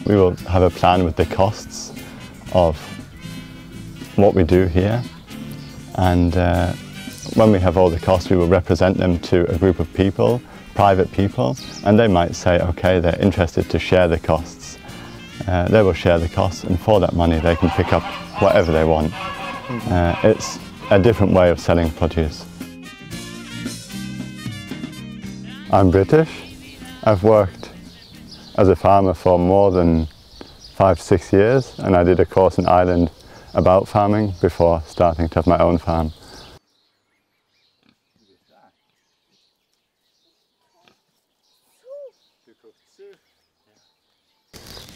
we will have a plan with the costs of what we do here, and when we have all the costs, we will represent them to a group of people, private people, and they might say, okay, they're interested to share the costs. They will share the costs, and for that money they can pick up whatever they want. It's a different way of selling produce. I'm British. I've worked as a farmer for more than 5-6 years, and I did a course in Ireland about farming before starting to have my own farm.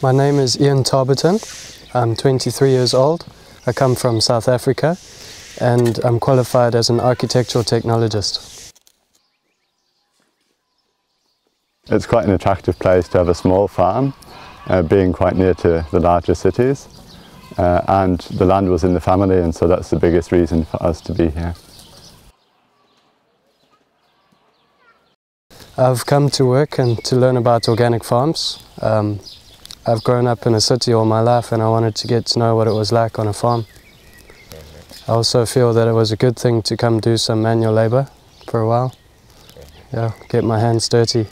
My name is Ian Tarberton. I'm 23 years old. I come from South Africa and I'm qualified as an architectural technologist. It's quite an attractive place to have a small farm, being quite near to the larger cities. And the land was in the family, and so that's the biggest reason for us to be here. I've come to work and to learn about organic farms. I've grown up in a city all my life and I wanted to get to know what it was like on a farm. I also feel that it was a good thing to come do some manual labour for a while. Yeah, get my hands dirty.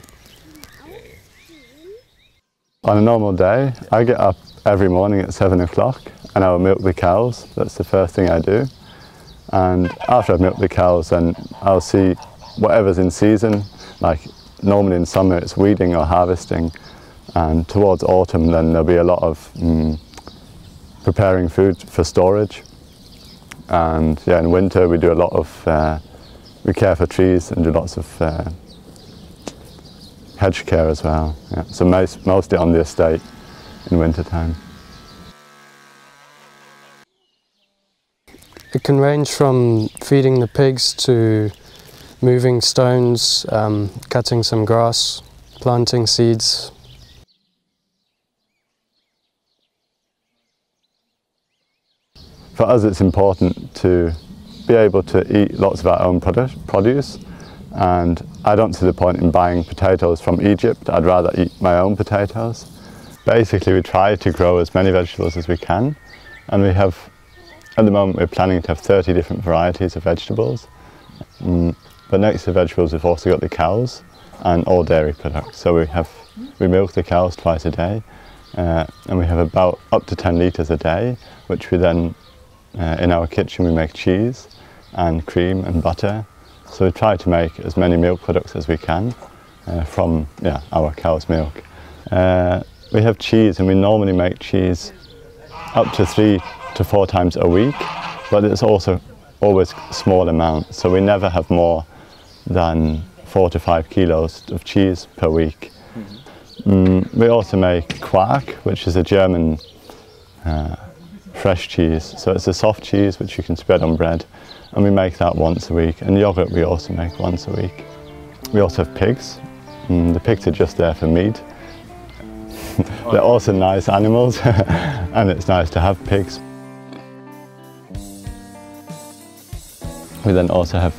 On a normal day, I get up every morning at 7 o'clock and I will milk the cows. That's the first thing I do. And after I've milked the cows, then I'll see whatever's in season. Like normally in summer it's weeding or harvesting. And towards autumn then there'll be a lot of preparing food for storage. And yeah, in winter we do a lot of, we care for trees and do lots of hedge care as well. Yeah. So mostly on the estate in winter time. It can range from feeding the pigs to moving stones, cutting some grass, planting seeds. For us it's important to be able to eat lots of our own produce, and I don't see the point in buying potatoes from Egypt. I'd rather eat my own potatoes. Basically we try to grow as many vegetables as we can, and we have, at the moment we're planning to have 30 different varieties of vegetables. But next to vegetables we've also got the cows and all dairy products. So we milk the cows twice a day, and we have about up to 10 litres a day, which we then in our kitchen we make cheese and cream and butter. So we try to make as many milk products as we can from our cow's milk. We have cheese, and we normally make cheese up to 3 to 4 times a week, but it's also always small amounts. So we never have more than 4 to 5 kilos of cheese per week. We also make quark, which is a German fresh cheese. So it's a soft cheese which you can spread on bread, and we make that once a week. And yogurt we also make once a week. We also have pigs. The pigs are just there for meat. They're also nice animals and it's nice to have pigs. We then also have,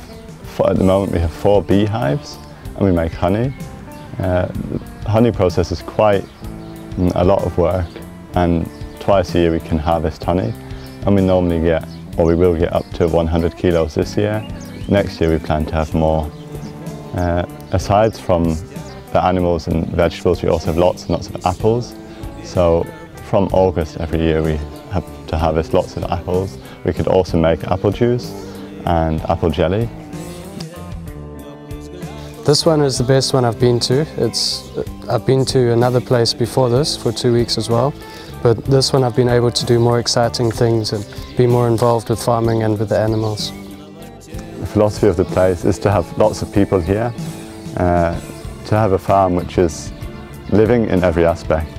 at the moment we have 4 beehives and we make honey. The honey process is quite a lot of work, and twice a year we can harvest honey, and we normally get, or we will get up to 100 kilos this year. Next year we plan to have more. Aside from the animals and vegetables, we also have lots and lots of apples. So from August every year we have to harvest lots of apples. We could also make apple juice and apple jelly. This one is the best one I've been to. I've been to another place before this for 2 weeks as well, but this one I've been able to do more exciting things and be more involved with farming and with the animals. The philosophy of the place is to have lots of people here, to have a farm which is living in every aspect.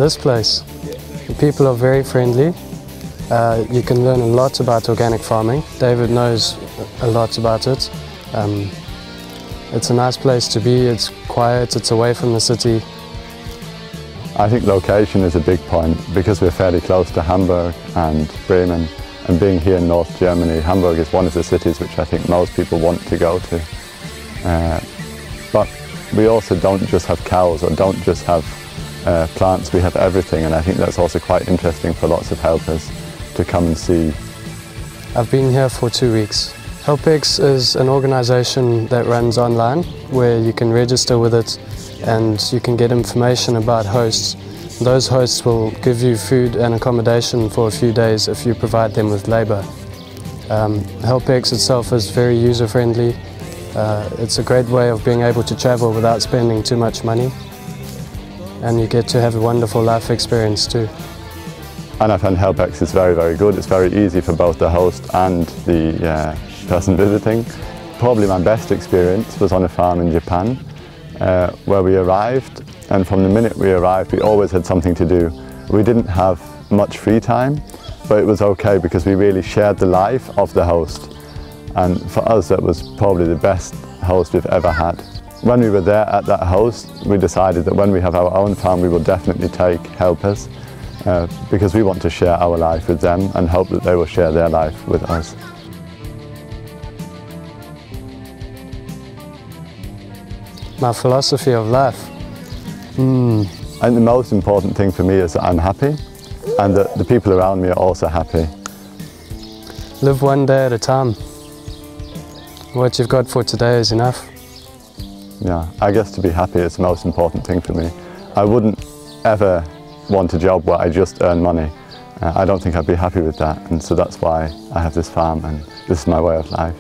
This place, the people are very friendly. You can learn a lot about organic farming. David knows a lot about it. It's a nice place to be, it's quiet, it's away from the city. I think location is a big point because we're fairly close to Hamburg and Bremen, and being here in North Germany, Hamburg is one of the cities which I think most people want to go to. But we also don't just have cows or don't just have plants, we have everything, and I think that's also quite interesting for lots of helpers to come and see. I've been here for 2 weeks. HelpX is an organisation that runs online where you can register with it and you can get information about hosts. Those hosts will give you food and accommodation for a few days if you provide them with labour. HelpX itself is very user-friendly. It's a great way of being able to travel without spending too much money, and you get to have a wonderful life experience too. And I find HelpX is very, very good. It's very easy for both the host and the person visiting. Probably my best experience was on a farm in Japan where we arrived, and from the minute we arrived we always had something to do. We didn't have much free time, but it was okay because we really shared the life of the host, and for us that was probably the best host we've ever had. When we were there at that host, we decided that when we have our own farm we will definitely take helpers because we want to share our life with them and hope that they will share their life with us. My philosophy of life? And the most important thing for me is that I'm happy and that the people around me are also happy. Live one day at a time. What you've got for today is enough. Yeah, I guess to be happy is the most important thing for me. I wouldn't ever want a job where I just earn money. I don't think I'd be happy with that, and so that's why I have this farm and this is my way of life.